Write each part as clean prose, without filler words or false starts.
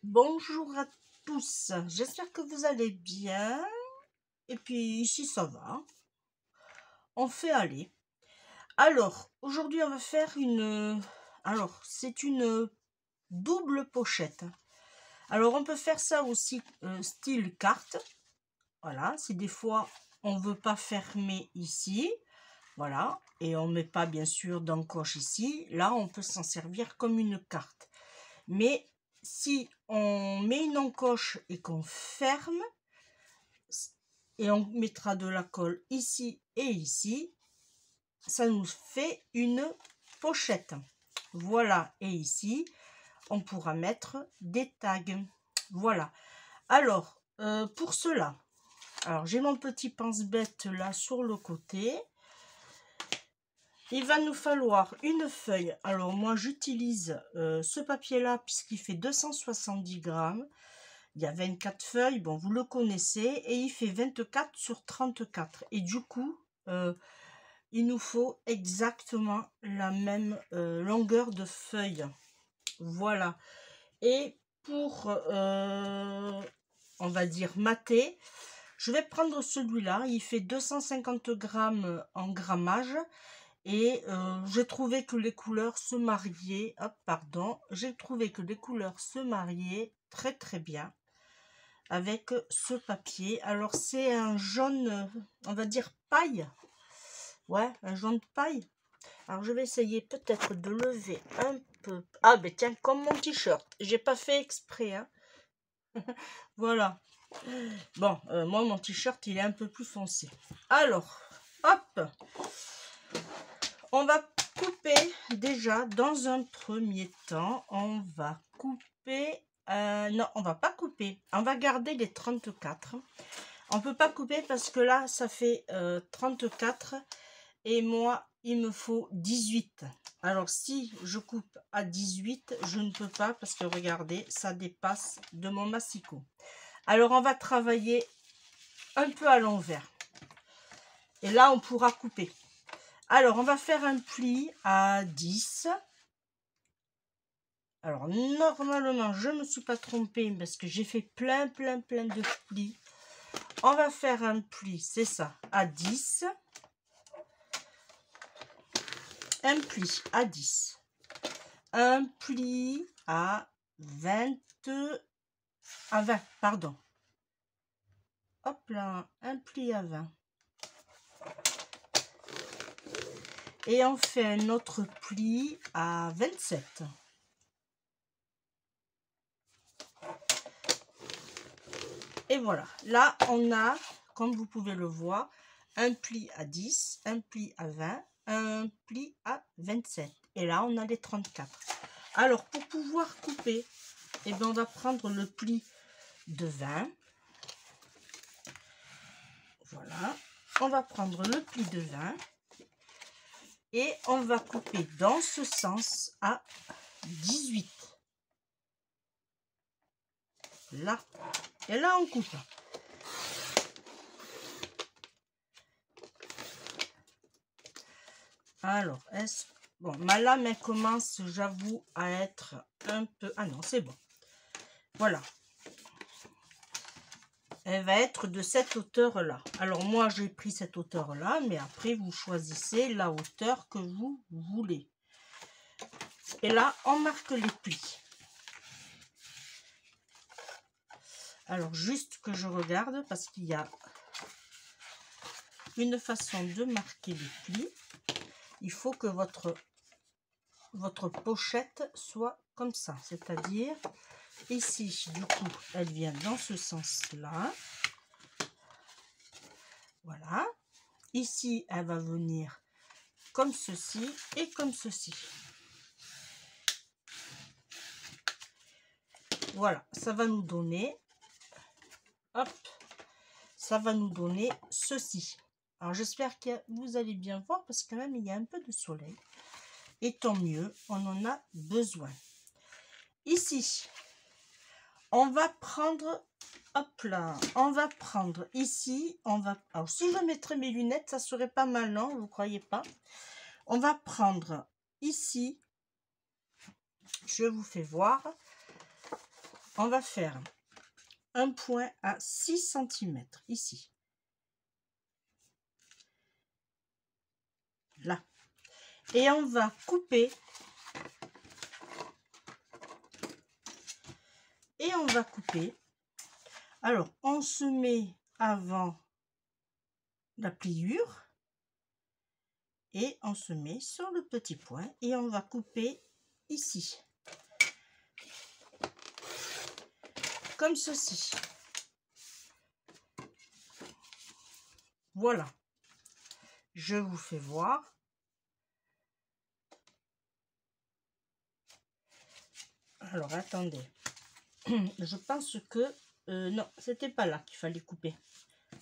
Bonjour à tous, j'espère que vous allez bien. Et puis ici ça va, on fait aller. Alors aujourd'hui on va faire c'est une double pochette. Alors on peut faire ça aussi style carte. Voilà, si des fois on veut pas fermer ici, voilà, et on met pas bien sûr d'encoche ici, là on peut s'en servir comme une carte. Mais si on met une encoche et qu'on ferme, et on mettra de la colle ici et ici, ça nous fait une pochette. Voilà, et ici, on pourra mettre des tags. Voilà. Alors, pour cela, alors j'ai mon petit pense-bête là sur le côté. Il va nous falloir une feuille. Alors moi j'utilise ce papier là puisqu'il fait 270 grammes. Il y a 24 feuilles, bon vous le connaissez, et il fait 24 sur 34. Et du coup, il nous faut exactement la même longueur de feuille. Voilà. Et pour, on va dire, mater, je vais prendre celui-là. Il fait 250 grammes en grammage. Et j'ai trouvé que les couleurs se mariaient. Hop, pardon. J'ai trouvé que les couleurs se mariaient très très bien avec ce papier. Alors c'est un jaune, on va dire paille. Ouais, un jaune paille. Alors je vais essayer peut-être de lever un peu. Ah ben tiens, comme mon t-shirt. J'ai pas fait exprès, hein. Voilà. Bon, moi mon t-shirt il est un peu plus foncé. Alors, hop. On va couper déjà dans un premier temps. On va couper. Non, on va pas couper. On va garder les 34. On peut pas couper parce que là, ça fait 34. Et moi, il me faut 18. Alors, si je coupe à 18, je ne peux pas parce que regardez, ça dépasse de mon massicot. Alors, on va travailler un peu à l'envers. Et là, on pourra couper. Alors, on va faire un pli à 10. Alors, normalement, je ne me suis pas trompée parce que j'ai fait plein de plis. On va faire un pli, c'est ça, à 10. Un pli à 10. Un pli à 20. À 20, pardon. Hop là, un pli à 20. Et on fait un autre pli à 27. Et voilà, là on a, comme vous pouvez le voir, un pli à 10, un pli à 20, un pli à 27. Et là on a les 34. Alors pour pouvoir couper, eh bien, on va prendre le pli de 20. Voilà, on va prendre le pli de 20. Et on va couper dans ce sens à 18. Là. Et là on coupe. Alors, bon, ma lame, elle commence, j'avoue, à être un peu... Ah non, c'est bon. Voilà. Elle va être de cette hauteur-là. Alors, moi, j'ai pris cette hauteur-là, mais après, vous choisissez la hauteur que vous voulez. Et là, on marque les plis. Alors, juste que je regarde, parce qu'il y a une façon de marquer les plis. Il faut que votre pochette soit comme ça, c'est-à-dire ici, du coup, elle vient dans ce sens-là. Voilà. Ici, elle va venir comme ceci et comme ceci. Voilà, ça va nous donner, hop, ça va nous donner ceci. Alors, j'espère que vous allez bien voir parce que quand même, il y a un peu de soleil. Et tant mieux, on en a besoin. Ici, on va prendre, hop là, on va prendre ici, alors si je mettrais mes lunettes, ça serait pas mal, non? Vous croyez pas? On va prendre ici, je vous fais voir, on va faire un point à 6 cm ici. Là. Et on va couper. Et on va couper. Alors, on se met avant la pliure. Et on se met sur le petit point. Et on va couper ici. Comme ceci. Voilà. Je vous fais voir. Alors, attendez. Je pense que... non, c'était pas là qu'il fallait couper.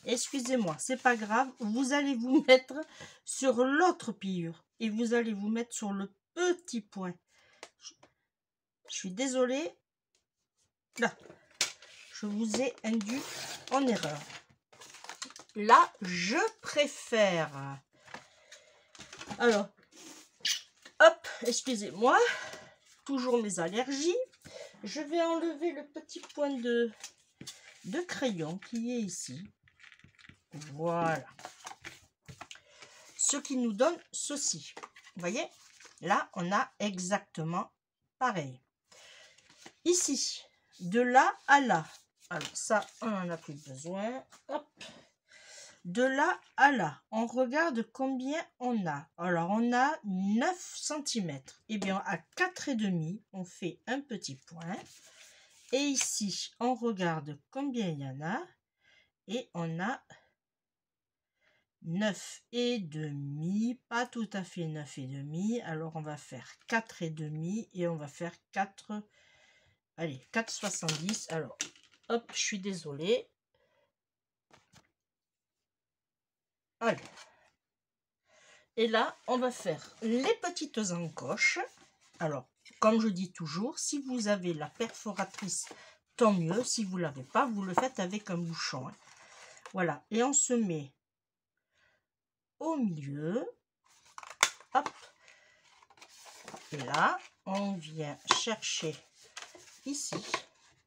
Excusez-moi, c'est pas grave. Vous allez vous mettre sur l'autre pliure. Et vous allez vous mettre sur le petit point. Je suis désolée. Là. Je vous ai induit en erreur. Là, je préfère. Alors, hop, excusez-moi. Toujours mes allergies. Je vais enlever le petit point de crayon qui est ici. Voilà. Ce qui nous donne ceci. Vous voyez, là, on a exactement pareil. Ici, de là à là. Alors ça, on n'en a plus besoin. Hop. De là à là, on regarde combien on a. Alors, on a 9 cm. Et bien, à 4,5, on fait un petit point. Et ici, on regarde combien il y en a. Et on a 9,5. Pas tout à fait 9,5. Alors, on va faire 4,5 et on va faire 4. Allez, 4,70. Alors, hop, je suis désolée. Allez. Et là, on va faire les petites encoches. Alors, comme je dis toujours, si vous avez la perforatrice, tant mieux. Si vous ne l'avez pas, vous le faites avec un bouchon. Hein. Voilà. Et on se met au milieu. Hop. Et là, on vient chercher ici.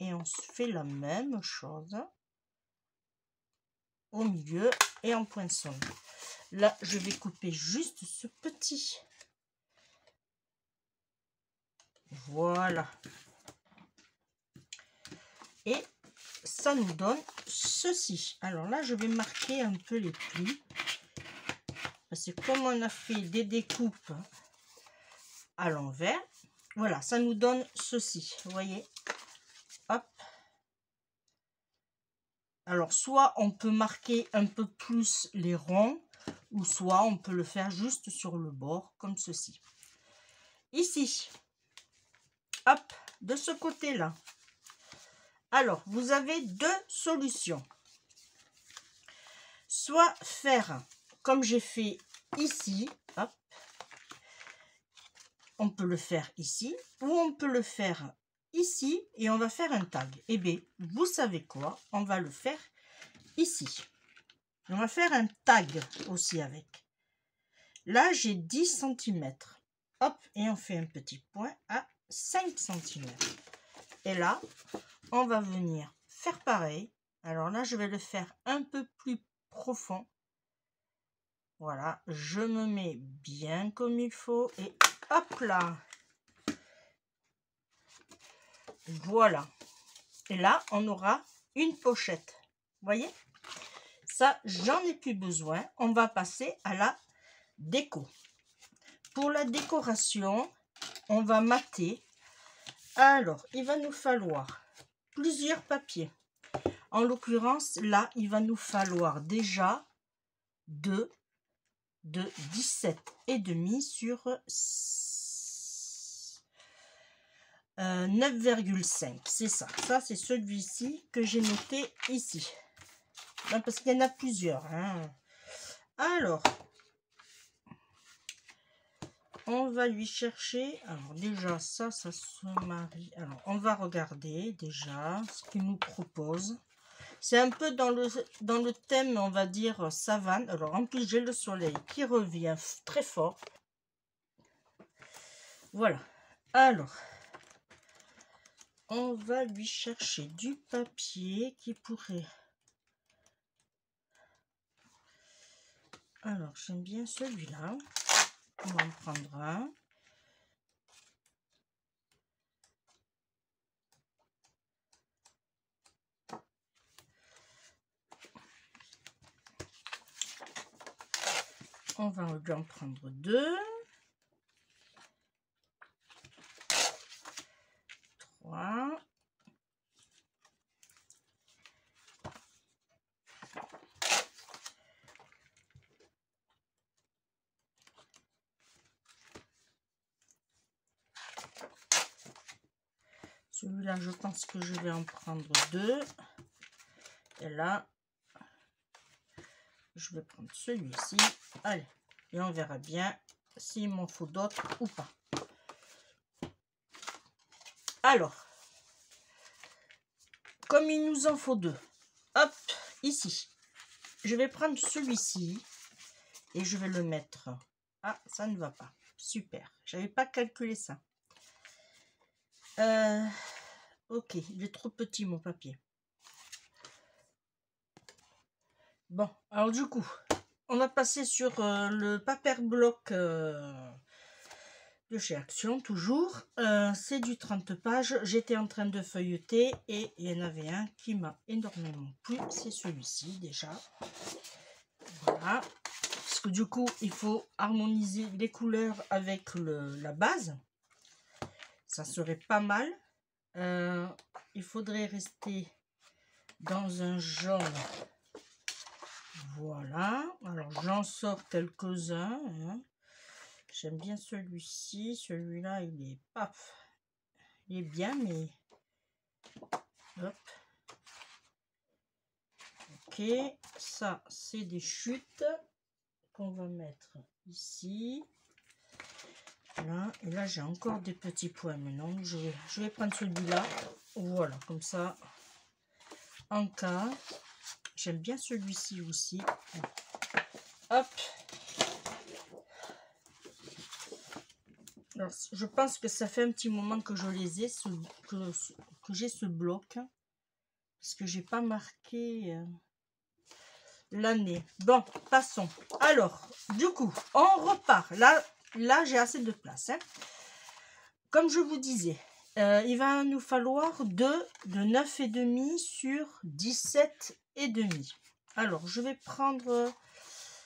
Et on se fait la même chose au milieu et en poinçonne. Là, je vais couper juste ce petit. Voilà. Et ça nous donne ceci. Alors là, je vais marquer un peu les plis. Parce que comme on a fait des découpes à l'envers, voilà, ça nous donne ceci. Vous voyez? Hop. Alors, soit on peut marquer un peu plus les ronds, ou soit on peut le faire juste sur le bord, comme ceci. Ici, hop, de ce côté-là. Alors, vous avez deux solutions. Soit faire comme j'ai fait ici, hop, on peut le faire ici, ou on peut le faire ici et on va faire un tag. Eh bien, vous savez quoi? On va le faire ici. On va faire un tag aussi avec. Là, j'ai 10 cm. Hop, et on fait un petit point à 5 cm. Et là, on va venir faire pareil. Alors là, je vais le faire un peu plus profond. Voilà, je me mets bien comme il faut et hop là. Voilà. Et là, on aura une pochette. Vous voyez? Ça, j'en ai plus besoin. On va passer à la déco. Pour la décoration, on va mater. Alors, il va nous falloir plusieurs papiers. En l'occurrence, là, il va nous falloir déjà de 17,5 sur 9,5. C'est ça. Ça, c'est celui-ci que j'ai noté ici. Non, parce qu'il y en a plusieurs. Hein. Alors, on va lui chercher. Alors, déjà, ça se marie. Alors, on va regarder déjà ce qu'il nous propose. C'est un peu dans le thème, on va dire, savane. Alors, en plus, j'ai le soleil qui revient très fort. Voilà. Alors, on va lui chercher du papier qui pourrait... Alors, j'aime bien celui-là. On va en prendre un. On va lui en prendre deux. 3. Celui-là, je pense que je vais en prendre deux. Et là, je vais prendre celui-ci. Allez, et on verra bien s'il m'en faut d'autres ou pas. Alors, comme il nous en faut deux, hop, ici, je vais prendre celui-ci et je vais le mettre. Ah, ça ne va pas. Super, j'avais pas calculé ça. Ok, il est trop petit mon papier. Bon, alors du coup, on va passer sur le papier bloc de chez Action, toujours. C'est du 30 pages. J'étais en train de feuilleter et il y en avait un qui m'a énormément plu. C'est celui-ci déjà. Voilà. Parce que du coup, il faut harmoniser les couleurs avec la base. Ça serait pas mal. Il faudrait rester dans un jaune. Voilà. Alors, j'en sors quelques-uns. Hein. J'aime bien celui-ci. Celui-là, il est paf. Il est bien, mais... Hop. Ok. Ça, c'est des chutes qu'on va mettre ici. Là. Et là, j'ai encore des petits points. Mais non, je vais prendre celui-là. Voilà, comme ça. En cas. J'aime bien celui-ci aussi. Hop. Alors, je pense que ça fait un petit moment que je les ai, que j'ai ce bloc. Parce que j'ai pas marqué l'année. Bon, passons. Alors, du coup, on repart. Là j'ai assez de place. Hein. Comme je vous disais, il va nous falloir deux de 9,5 sur 17,5. Alors, je vais prendre...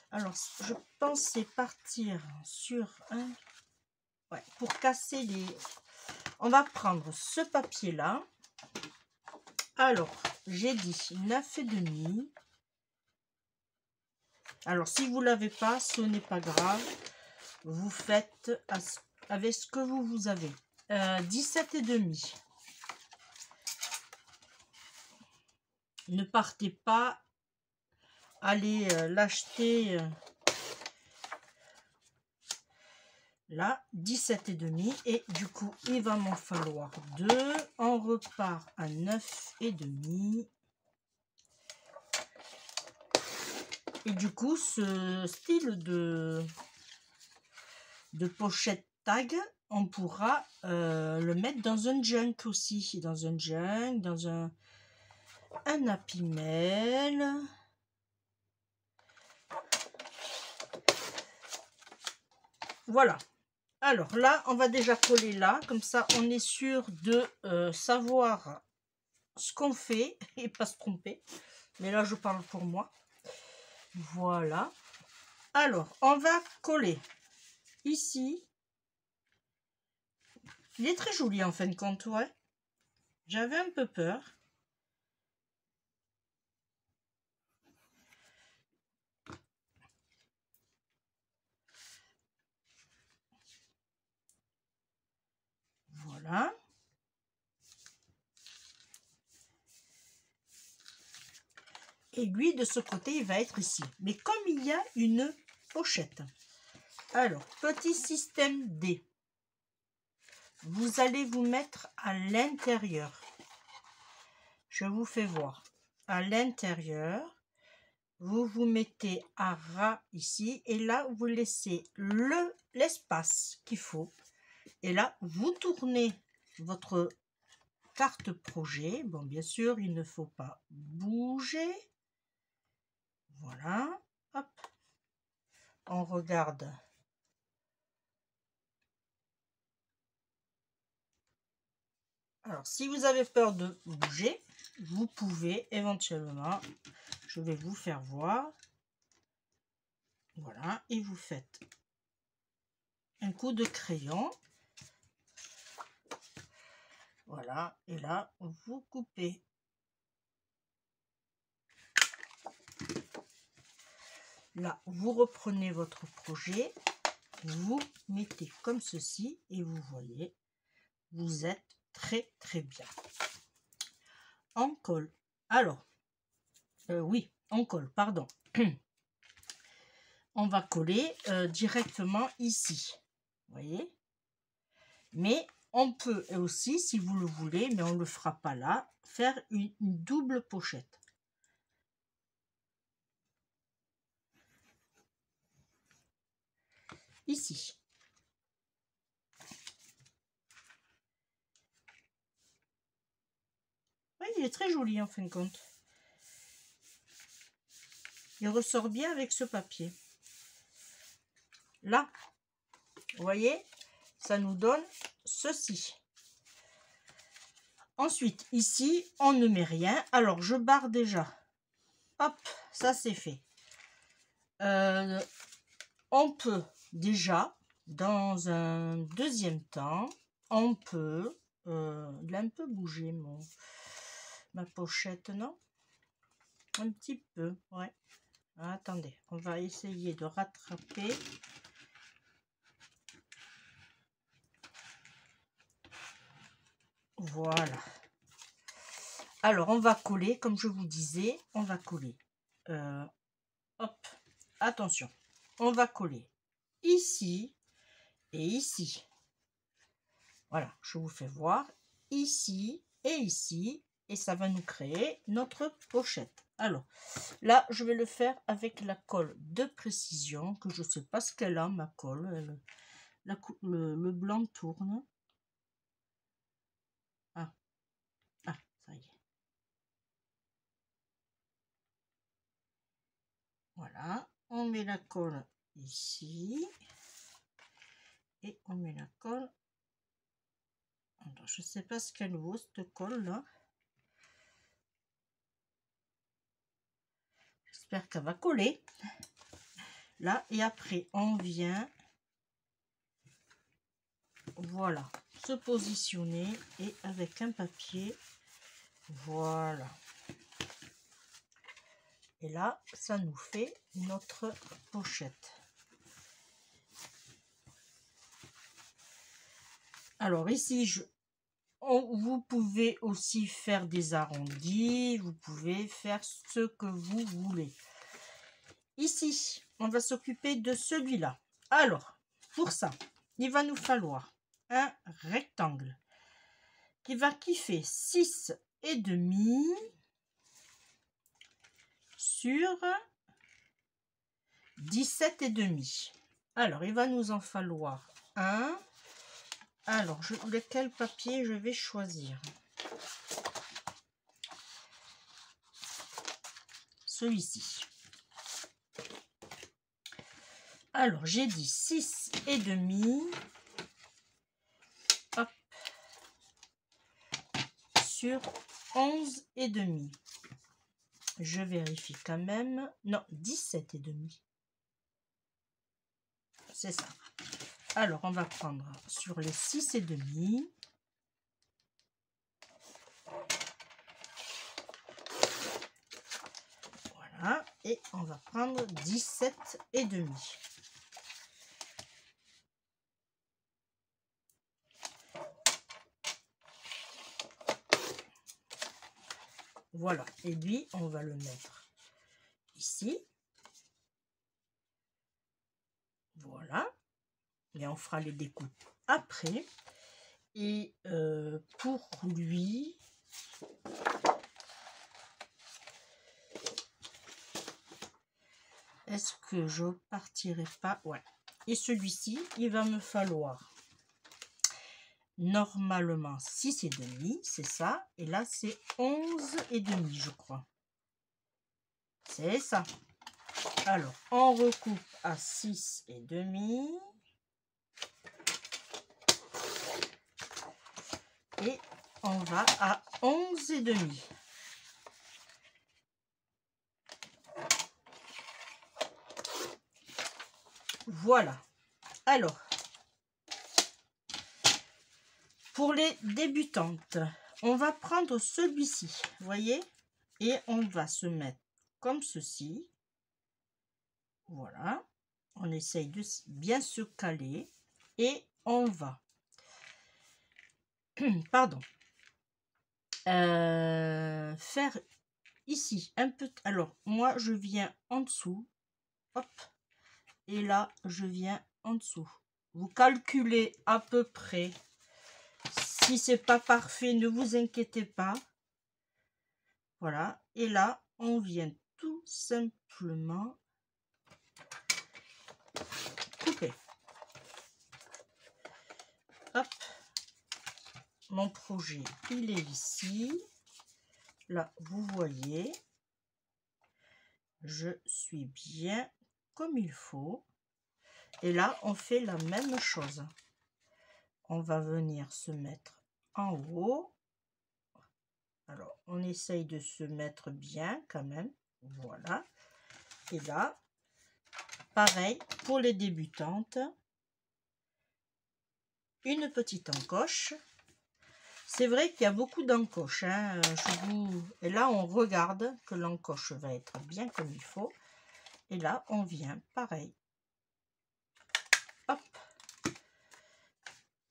Alors, je pensais partir sur un... Ouais, pour casser les... On va prendre ce papier-là. Alors, j'ai dit 9,5. Alors, si vous ne l'avez pas, ce n'est pas grave. Vous faites avec ce que vous avez. 17,5. Ne partez pas. Allez l'acheter... Là, 17,5 et du coup, il va m'en falloir 2. On repart à 9,5. Et du coup, ce style de pochette tag, on pourra le mettre dans un junk aussi. Dans un junk, dans un Happy Mail. Voilà. Alors là, on va déjà coller là, comme ça on est sûr de savoir ce qu'on fait et pas se tromper. Mais là, je parle pour moi. Voilà. Alors, on va coller ici. Il est très joli en fin de compte, ouais. J'avais un peu peur. Voilà. Et lui, de ce côté, il va être ici. Mais comme il y a une pochette. Alors, petit système D. Vous allez vous mettre à l'intérieur. Je vous fais voir. À l'intérieur, vous vous mettez à ras ici. Et là, vous laissez l'espace qu'il faut. Et là, vous tournez votre carte projet. Bon, bien sûr, il ne faut pas bouger. Voilà. Hop. On regarde. Alors, si vous avez peur de bouger, vous pouvez éventuellement, je vais vous faire voir. Voilà, et vous faites un coup de crayon. Voilà, et là, vous coupez. Là, vous reprenez votre projet, vous mettez comme ceci, et vous voyez, vous êtes très très bien. On colle. Alors, oui, on colle, pardon. On va coller directement ici. Vous voyez? Mais on peut aussi, si vous le voulez, mais on ne le fera pas là, faire une double pochette. Ici. Oui, il est très joli en fin de compte. Il ressort bien avec ce papier. Là, vous voyez, ça nous donne ceci. Ensuite, ici, on ne met rien. Alors, je barre déjà. Hop, ça c'est fait. On peut déjà, dans un deuxième temps, on peut... il a un peu bougé ma pochette, non? Un petit peu, ouais. Attendez, on va essayer de rattraper. Voilà. Alors, on va coller, comme je vous disais, on va coller. Hop, attention. On va coller ici et ici. Voilà, je vous fais voir. Ici et ici. Et ça va nous créer notre pochette. Alors, là, je vais le faire avec la colle de précision, que je ne sais pas ce qu'elle a, ma colle. Le blanc tourne. Ah, ça y est. Voilà, on met la colle ici. Et on met la colle. Alors, je ne sais pas ce qu'elle vaut, cette colle-là. J'espère qu'elle va coller. Là, et après, on vient, voilà, se positionner et avec un papier, voilà. Et là, ça nous fait notre pochette. Alors ici, vous pouvez aussi faire des arrondis, vous pouvez faire ce que vous voulez. Ici, on va s'occuper de celui-là. Alors, pour ça, il va nous falloir un rectangle qui fait 6,5 sur 17,5. Alors, il va nous en falloir un. Alors, lequel papier je vais choisir? Celui-ci. Alors, j'ai dit 6,5. Hop. Sur 11,5. Je vérifie quand même. Non, 17,5. C'est ça. Alors, on va prendre sur les 6,5. Voilà. Et on va prendre 17,5. Voilà. Et lui, on va le mettre ici. Voilà. Et on fera les découpes après. Et pour lui, est-ce que je partirai pas? Ouais. Et celui-ci, il va me falloir normalement 6 et demi, c'est ça. Et là, c'est 11 et demi, je crois. C'est ça. Alors, on recoupe à 6 et demi. Et on va à 11 et demi. Voilà. Alors, pour les débutantes, on va prendre celui-ci, vous voyez, et on va se mettre comme ceci. Voilà. On essaye de bien se caler et on va, pardon, faire ici un peu. Alors, moi, je viens en dessous, hop, et là, je viens en dessous. Vous calculez à peu près. Si c'est pas parfait, ne vous inquiétez pas. Voilà. Et là, on vient tout simplement couper. Hop. Mon projet, il est ici. Là, vous voyez, je suis bien comme il faut. Et là, on fait la même chose. On va venir se mettre en haut. Alors, on essaye de se mettre bien quand même. Voilà. Et là, pareil pour les débutantes. Une petite encoche. C'est vrai qu'il y a beaucoup d'encoches. Hein. Et là, on regarde que l'encoche va être bien comme il faut. Et là, on vient pareil. Hop.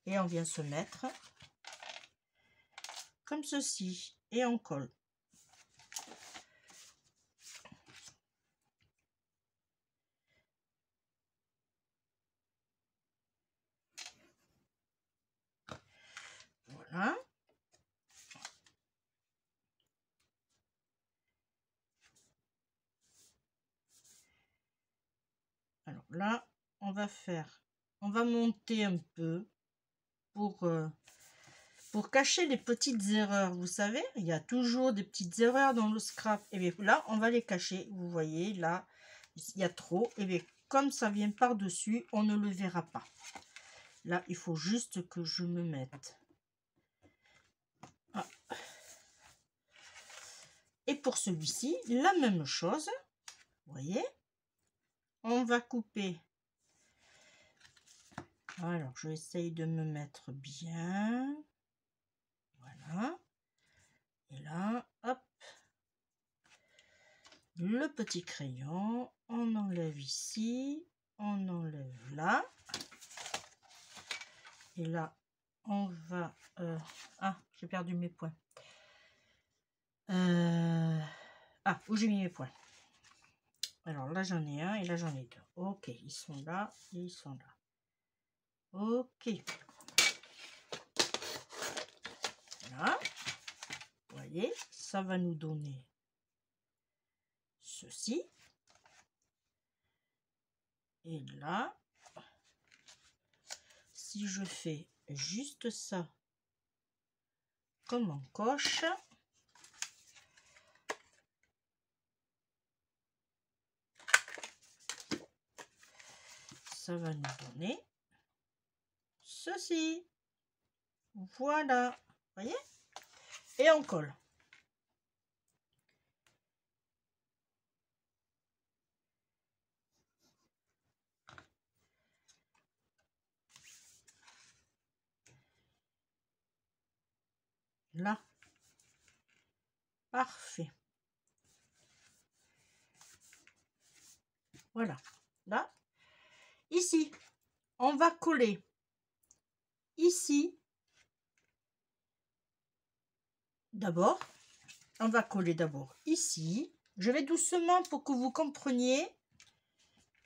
Et on vient se mettre comme ceci. Et on colle. Voilà. Alors là, on va monter un peu pour cacher les petites erreurs. Vous savez, il y a toujours des petites erreurs dans le scrap. Et bien là, on va les cacher. Vous voyez, là, il y a trop. Et bien, comme ça vient par-dessus, on ne le verra pas. Là, il faut juste que je me mette. Ah. Et pour celui-ci, la même chose. Vous voyez, on va couper. Alors, je essaye de me mettre bien. Voilà. Et là, hop. Le petit crayon, on enlève ici, on enlève là. Et là, on va... Ah, j'ai perdu mes points. Ah, où j'ai mis mes points? Alors là, j'en ai un et là, j'en ai deux. Ok, ils sont là et ils sont là. Ok. Voilà. Vous voyez, ça va nous donner ceci. Et là, si je fais juste ça comme encoche, ça va nous donner ceci. Voilà. Vous voyez? Et on colle. Là. Parfait. Voilà. Là. Ici. On va coller. Ici. D'abord. On va coller d'abord ici. Je vais doucement pour que vous compreniez.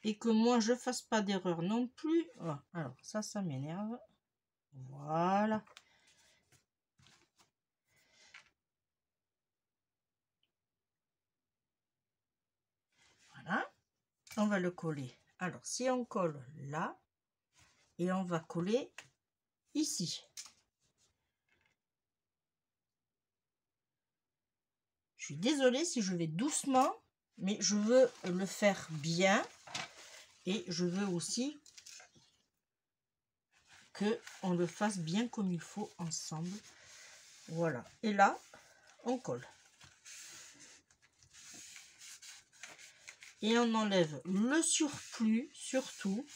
Et que moi, je fasse pas d'erreur non plus. Oh, alors, ça m'énerve. Voilà. Voilà. On va le coller. Alors, si on colle là, et on va coller ici. Je suis désolée si je vais doucement, mais je veux le faire bien. Et je veux aussi que on le fasse bien comme il faut ensemble. Voilà. Et là, on colle. Et on enlève le surplus, surtout.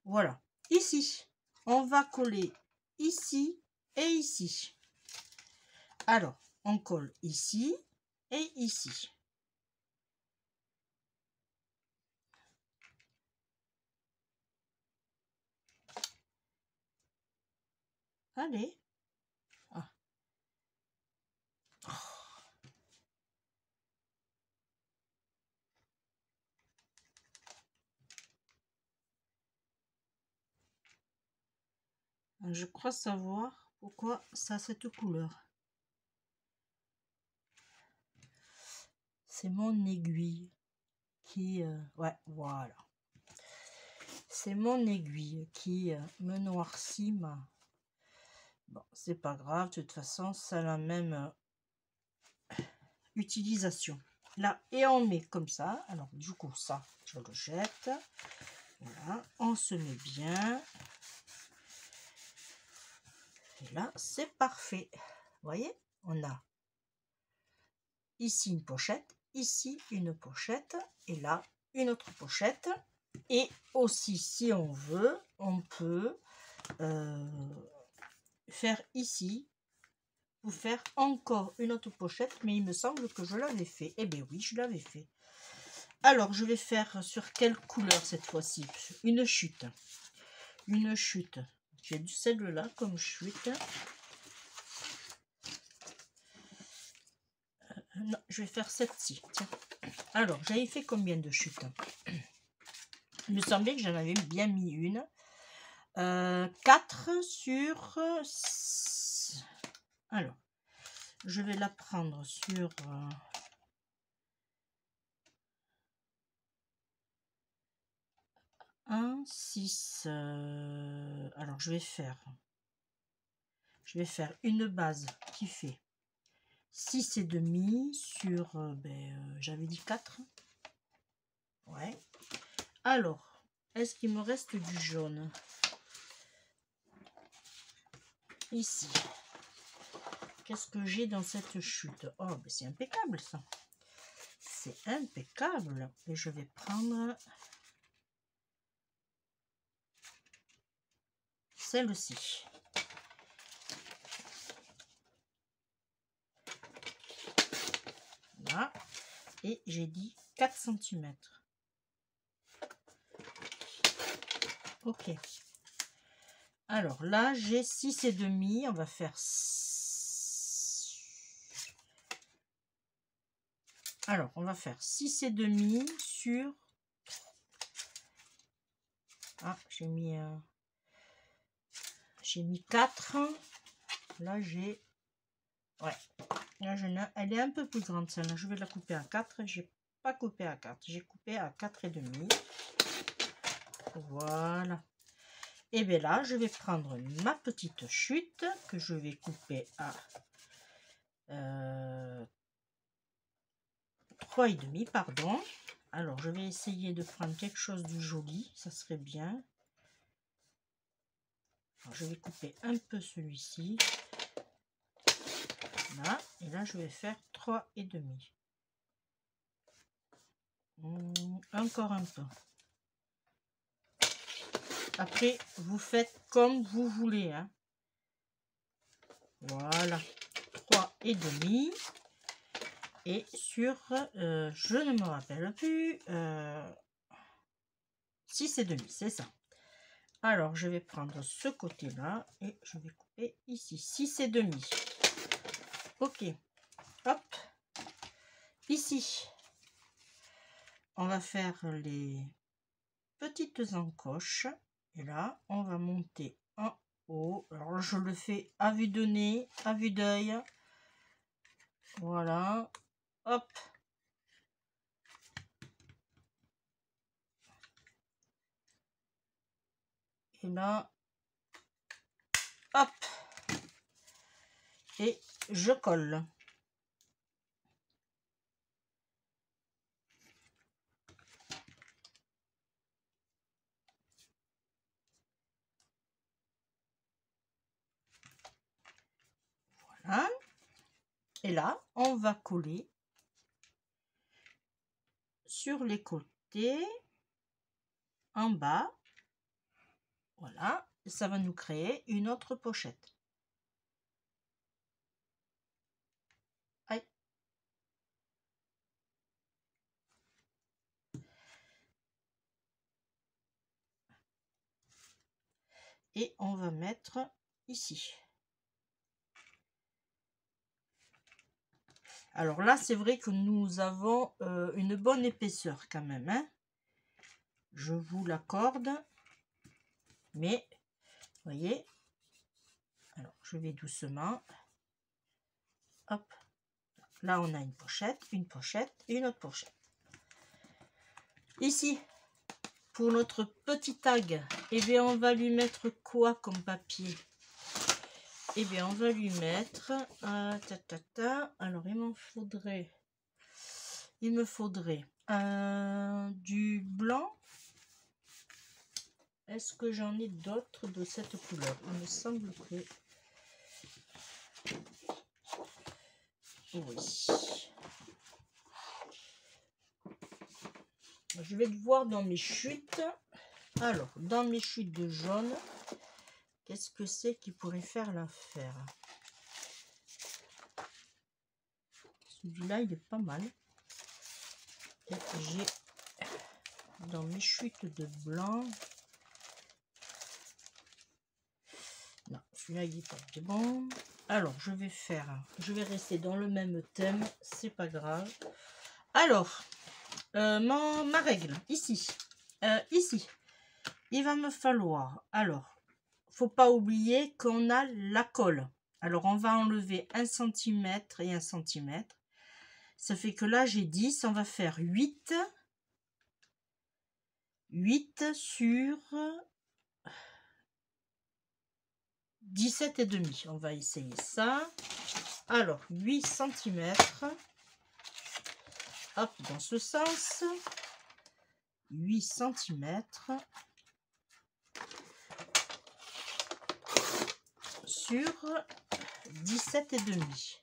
Voilà. Ici, on va coller ici et ici. Alors, on colle ici et ici. Allez. Ah. Je crois savoir pourquoi ça a cette couleur. C'est mon aiguille qui... ouais, voilà. C'est mon aiguille qui me noircit ma... Bon, c'est pas grave, de toute façon, ça a la même utilisation. Là, et on met comme ça. Alors, du coup, ça, je le jette. Voilà, on se met bien. Et là, c'est parfait. Vous voyez, on a ici une pochette, ici une pochette, et là, une autre pochette. Et aussi, si on veut, on peut faire ici, pour faire encore une autre pochette, mais il me semble que je l'avais fait. Eh bien oui, je l'avais fait. Alors, je vais faire sur quelle couleur cette fois-ci? Une chute. Une chute. J'ai celle-là comme chute. Non, je vais faire celle-ci. Alors, j'avais fait combien de chutes? Il me semblait que j'en avais bien mis une. 4 sur... Alors, je vais la prendre sur... 1, 6... alors, je vais faire une base qui fait 6,5 sur... j'avais dit 4. Ouais. Alors, est-ce qu'il me reste du jaune? Ici. Qu'est-ce que j'ai dans cette chute? Oh, ben c'est impeccable ça. C'est impeccable. Et je vais prendre celle-ci. Là. Et j'ai dit 4 cm. Ok. Alors là, j'ai 6,5. On va faire... Alors, on va faire 6,5 sur... Ah, j'ai mis 4. Là, j'ai... Ouais. Là, elle est un peu plus grande, celle-là. Je vais la couper à 4. J'ai pas coupé à 4. J'ai coupé à 4,5. Voilà. Et bien là, je vais prendre ma petite chute que je vais couper à 3,5, pardon. Alors, je vais essayer de prendre quelque chose de joli. Ça serait bien. Alors, je vais couper un peu celui-ci. Là. Et là, je vais faire 3,5. Encore un peu. Après, vous faites comme vous voulez. Hein. Voilà. 3,5. Et sur, je ne me rappelle plus, 6,5, c'est ça. Alors, je vais prendre ce côté-là et je vais couper ici, 6,5. Ok. Hop. Ici, on va faire les petites encoches. Et là, on va monter en haut. Alors, je le fais à vue de nez, à vue d'œil. Voilà. Hop. Et là, hop. Et je colle. Voilà. Et là, on va coller sur les côtés, en bas. Voilà. Et ça va nous créer une autre pochette. Aïe. Et on va mettre ici. Alors là, c'est vrai que nous avons une bonne épaisseur quand même, hein. Je vous l'accorde. Mais, vous voyez, alors je vais doucement. Hop. Là, on a une pochette et une autre pochette. Ici, pour notre petit tag, eh bien, on va lui mettre quoi comme papier? Eh bien, on va lui mettre... Alors, il me faudrait du blanc. Est-ce que j'en ai d'autres de cette couleur? Il me semble que... Oui. Je vais voir dans mes chutes. Alors, dans mes chutes de jaune, qu'est-ce que c'est qui pourrait faire l'affaire? Celui-là, il est pas mal. Et j'ai dans mes chutes de blanc. Non, celui-là, il est pas bon. Alors, je vais rester dans le même thème, c'est pas grave. Alors, ma règle, ici, il va me falloir, alors, faut pas oublier qu'on a la colle. Alors, on va enlever 1 cm et 1 cm. Ça fait que là, j'ai 10, on va faire 8 sur 17,5. On va essayer ça. Alors, 8 cm. Hop, dans ce sens. 8 cm. Sur 17,5.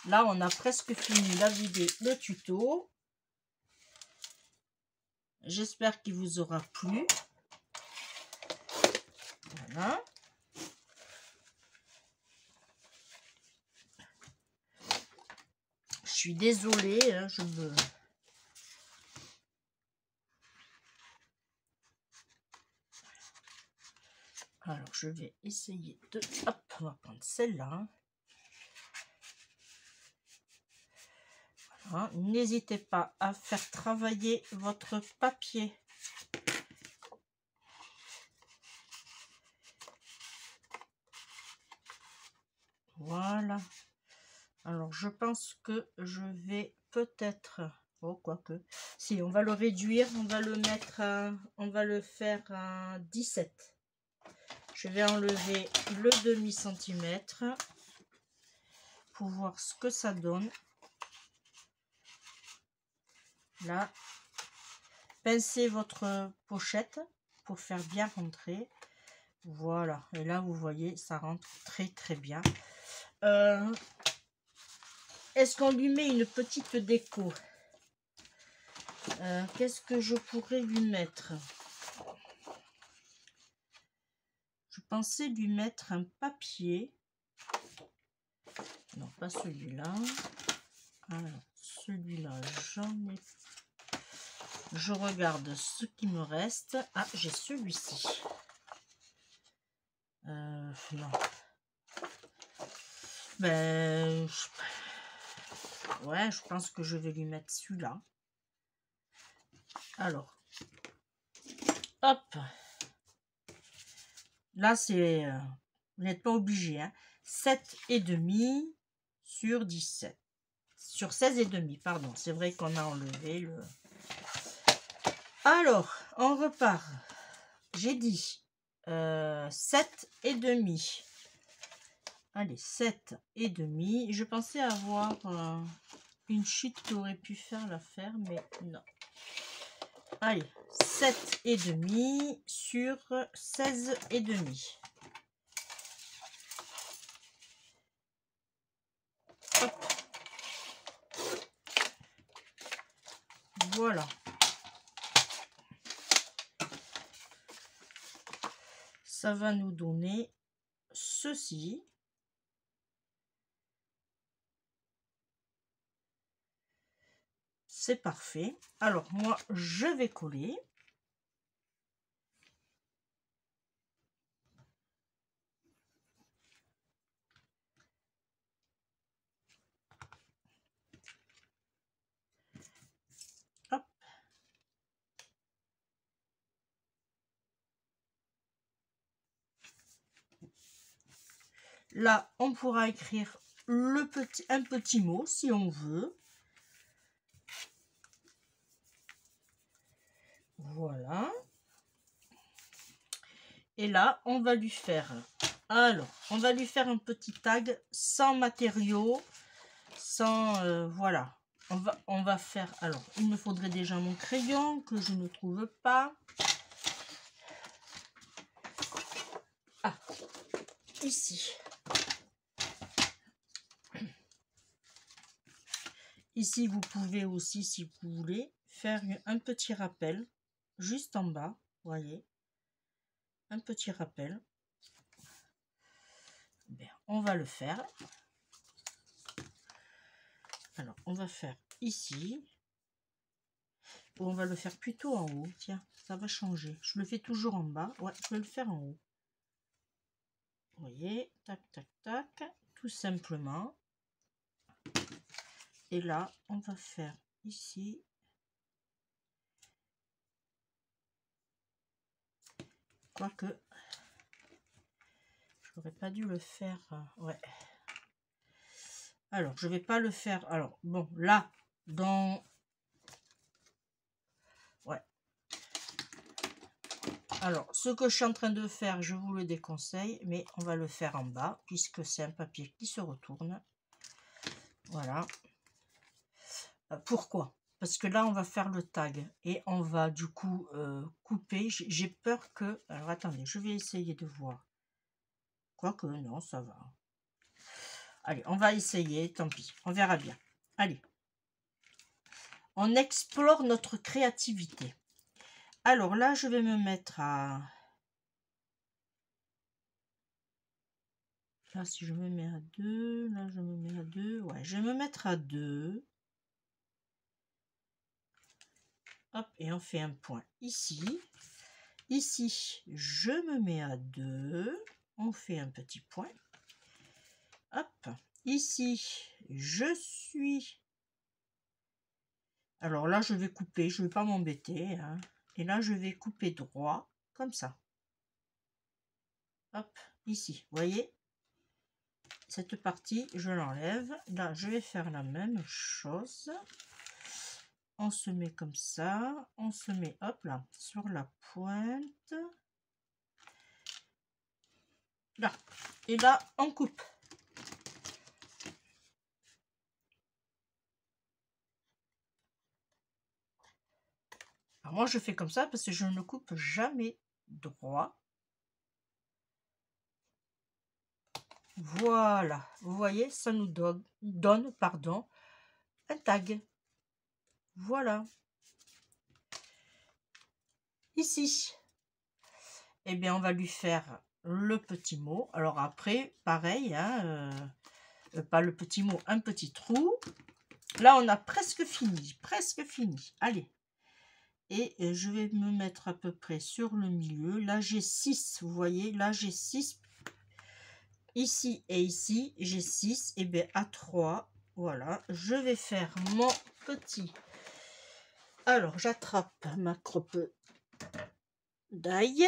Là, on a presque fini la vidéo, le tuto. J'espère qu'il vous aura plu. Voilà. Je suis désolée, hein, Alors, je vais essayer de... Hop, on va prendre celle-là. Voilà. N'hésitez pas à faire travailler votre papier. Voilà. Alors, je pense que je vais peut-être... Oh, quoique. Si, on va le réduire. On va le mettre à... On va le faire à 17. Je vais enlever le demi-centimètre pour voir ce que ça donne. Là, pincez votre pochette pour faire bien rentrer. Voilà, et là vous voyez, ça rentre très très bien. Est-ce qu'on lui met une petite déco? Qu'est-ce que je pourrais lui mettre? Je pensais lui mettre un papier. Non, pas celui-là. Alors, celui-là, j'en ai... Je regarde ce qui me reste. Ah, j'ai celui-ci. Non. Ben... Ouais, je pense que je vais lui mettre celui-là. Alors. Hop. Là, c'est... vous n'êtes pas obligé. Hein. 7,5 sur 17. Sur 16,5, pardon. C'est vrai qu'on a enlevé le... Alors, on repart. J'ai dit 7,5. Allez, 7,5. Je pensais avoir une chute qui aurait pu faire l'affaire, mais non. Allez, 7,5 sur 16,5. Hop. Voilà. Ça va nous donner ceci. C'est parfait. Alors, moi, je vais coller. Hop. Là, on pourra écrire un petit mot si on veut. Voilà. Et là, on va lui faire... Alors, on va lui faire un petit tag sans matériaux, sans... voilà. On va faire... Alors, il me faudrait déjà mon crayon que je ne trouve pas. Ah, ici. Ici, vous pouvez aussi, si vous voulez, faire un petit rappel juste en bas, voyez, un petit rappel. Bien, on va le faire. Alors, on va faire ici, ou on va le faire plutôt en haut. Tiens, ça va changer. Je le fais toujours en bas. Ouais, je vais le faire en haut. Vous voyez, tac, tac, tac, tout simplement. Et là, on va faire ici. Quoique, j'aurais pas dû le faire. Ouais. Alors, je vais pas le faire. Alors, bon, là, dans... Ouais. Alors, ce que je suis en train de faire, je vous le déconseille, mais on va le faire en bas, puisque c'est un papier qui se retourne. Voilà. Pourquoi? Parce que là, on va faire le tag et on va du coup couper. J'ai peur que... Alors, attendez, je vais essayer de voir. Quoique, non, ça va. Allez, on va essayer, tant pis, on verra bien. Allez. On explore notre créativité. Alors là, je vais me mettre à... Là, si je me mets à 2, là, je me mets à 2. Ouais, je vais me mettre à 2. Hop, et on fait un point ici. Ici, je me mets à 2. On fait un petit point. Hop, ici, je suis... Alors là, je vais couper, je ne vais pas m'embêter. Hein. Et là, je vais couper droit, comme ça. Hop, ici, vous voyez? Cette partie, je l'enlève. Là, je vais faire la même chose. On se met comme ça. On se met, hop là, sur la pointe. Là. Et là, on coupe. Alors moi, je fais comme ça parce que je ne coupe jamais droit. Voilà. Vous voyez, ça nous donne pardon, un tag. Voilà. Ici, eh bien, on va lui faire le petit mot. Alors après, pareil, hein, pas le petit mot, un petit trou. Là, on a presque fini, presque fini. Allez. Et je vais me mettre à peu près sur le milieu. Là, j'ai 6, vous voyez, là, j'ai 6. Ici et ici, j'ai 6. Et bien, à 3, voilà, je vais faire mon petit... Alors, j'attrape ma croppe d'ail,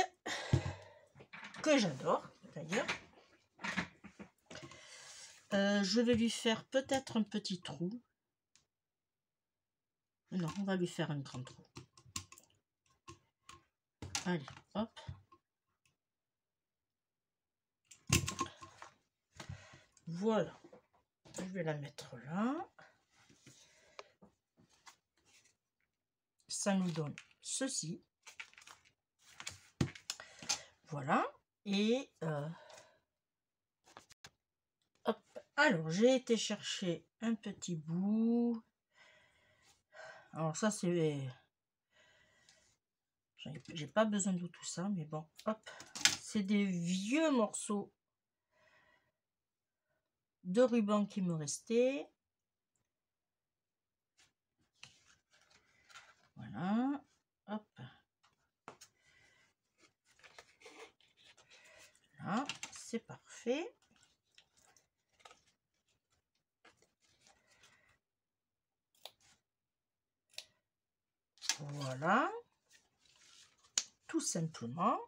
que j'adore, d'ailleurs. Je vais lui faire peut-être un petit trou. Non, on va lui faire un grand trou. Allez, hop. Voilà. Je vais la mettre là. Ça nous donne ceci. Voilà. Et hop, Alors, j'ai été chercher un petit bout. Alors ça, c'est... J'ai pas besoin de tout ça, mais bon, hop. C'est des vieux morceaux de ruban qui me restaient. Voilà, hop. Là, c'est parfait. Voilà, tout simplement.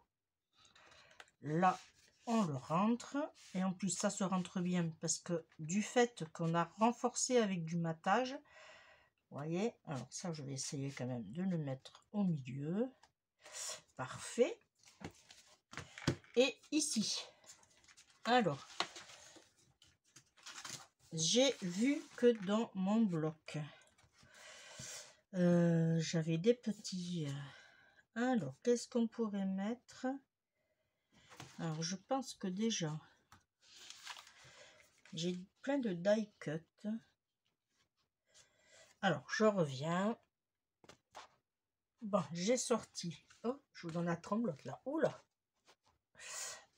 Là, on le rentre. Et en plus, ça se rentre bien parce que du fait qu'on a renforcé avec du matage, vous voyez, alors ça, je vais essayer quand même de le mettre au milieu. Parfait. Et ici, alors, j'ai vu que dans mon bloc, j'avais des petits... alors, qu'est-ce qu'on pourrait mettre? Alors, je pense que déjà, j'ai plein de die cut. Alors, je reviens. Bon, j'ai sorti... Oh, je vous donne la tremblote là. Oula!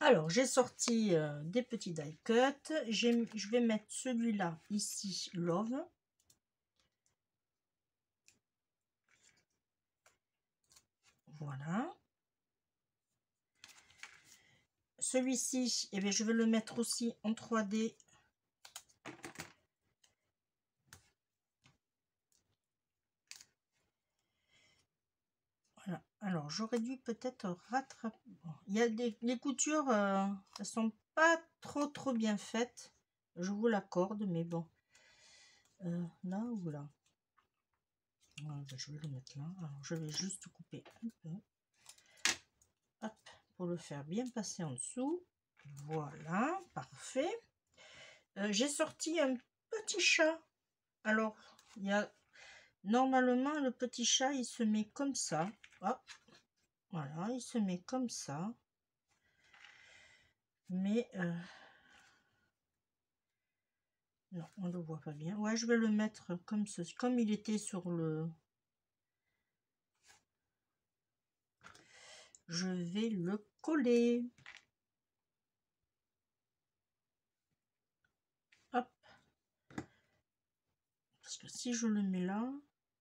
Alors, j'ai sorti des petits die cut. Je vais mettre celui-là ici, Love. Voilà. Celui-ci, eh bien, je vais le mettre aussi en 3D. Voilà. Alors, j'aurais dû peut-être rattraper. Bon, il y a les coutures, elles sont pas trop bien faites. Je vous l'accorde, mais bon. Là ou là? Voilà, je vais le mettre là. Alors, je vais juste couper un peu. Hop, pour le faire bien passer en dessous. Voilà, parfait. J'ai sorti un petit chat. Alors, il y a normalement le petit chat, il se met comme ça. Hop, voilà, il se met comme ça. Mais non, on ne le voit pas bien. Ouais, je vais le mettre comme ceci, comme il était sur le... Je vais le coller. Hop. Parce que si je le mets là,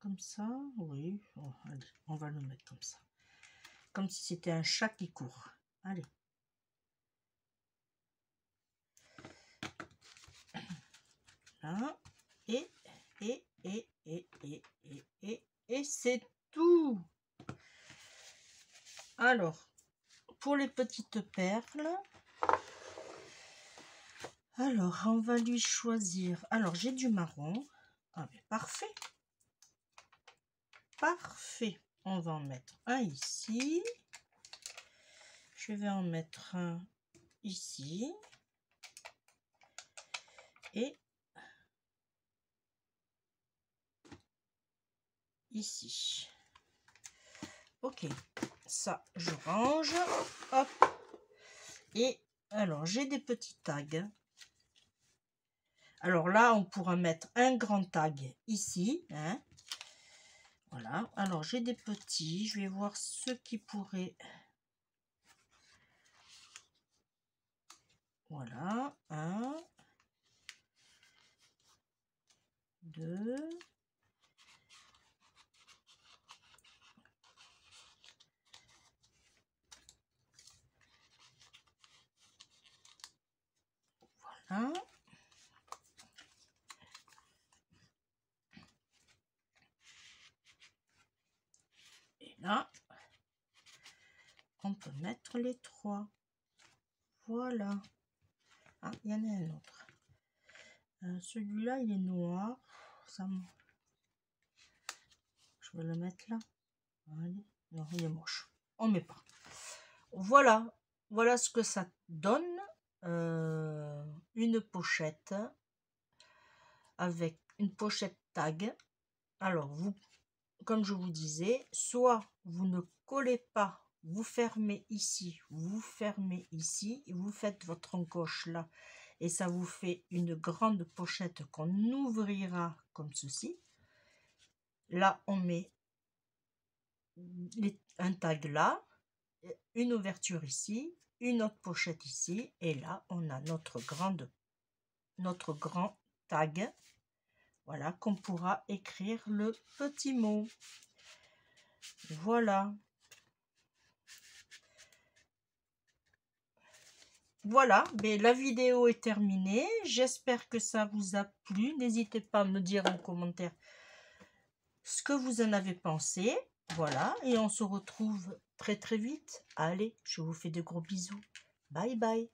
comme ça, oui, oh, allez, on va le mettre comme ça. Comme si c'était un chat qui court. Allez. Là. Et c'est tout. Alors, pour les petites perles, alors on va lui choisir. Alors, j'ai du marron. Ah, mais parfait. Parfait. On va en mettre un ici. Je vais en mettre un ici. Et ici. Ok. Ça, je range. Hop. Et alors, j'ai des petits tags. Alors là, on pourra mettre un grand tag ici. Hein. Voilà. Alors, j'ai des petits. Je vais voir ceux qui pourraient... Voilà. 1, 2. Voilà. Et là, on peut mettre les 3. Voilà. Ah, il y en a un autre. Celui-là, il est noir. Ça, je vais le mettre là. Allez. Non, il est moche. On met pas. Voilà. Voilà ce que ça donne. Une pochette avec une pochette tag. Alors, vous, comme je vous disais, soit vous ne collez pas, vous fermez ici, vous fermez ici, vous faites votre encoche là Et ça vous fait une grande pochette qu'on ouvrira comme ceci. Là, on met un tag là, une ouverture ici, une autre pochette ici, et là, on a notre grand tag, voilà, qu'on pourra écrire le petit mot. Voilà. Voilà, mais la vidéo est terminée. J'espère que ça vous a plu. N'hésitez pas à me dire en commentaire ce que vous en avez pensé. Voilà, et on se retrouve très très vite. Allez, je vous fais de gros bisous. Bye bye.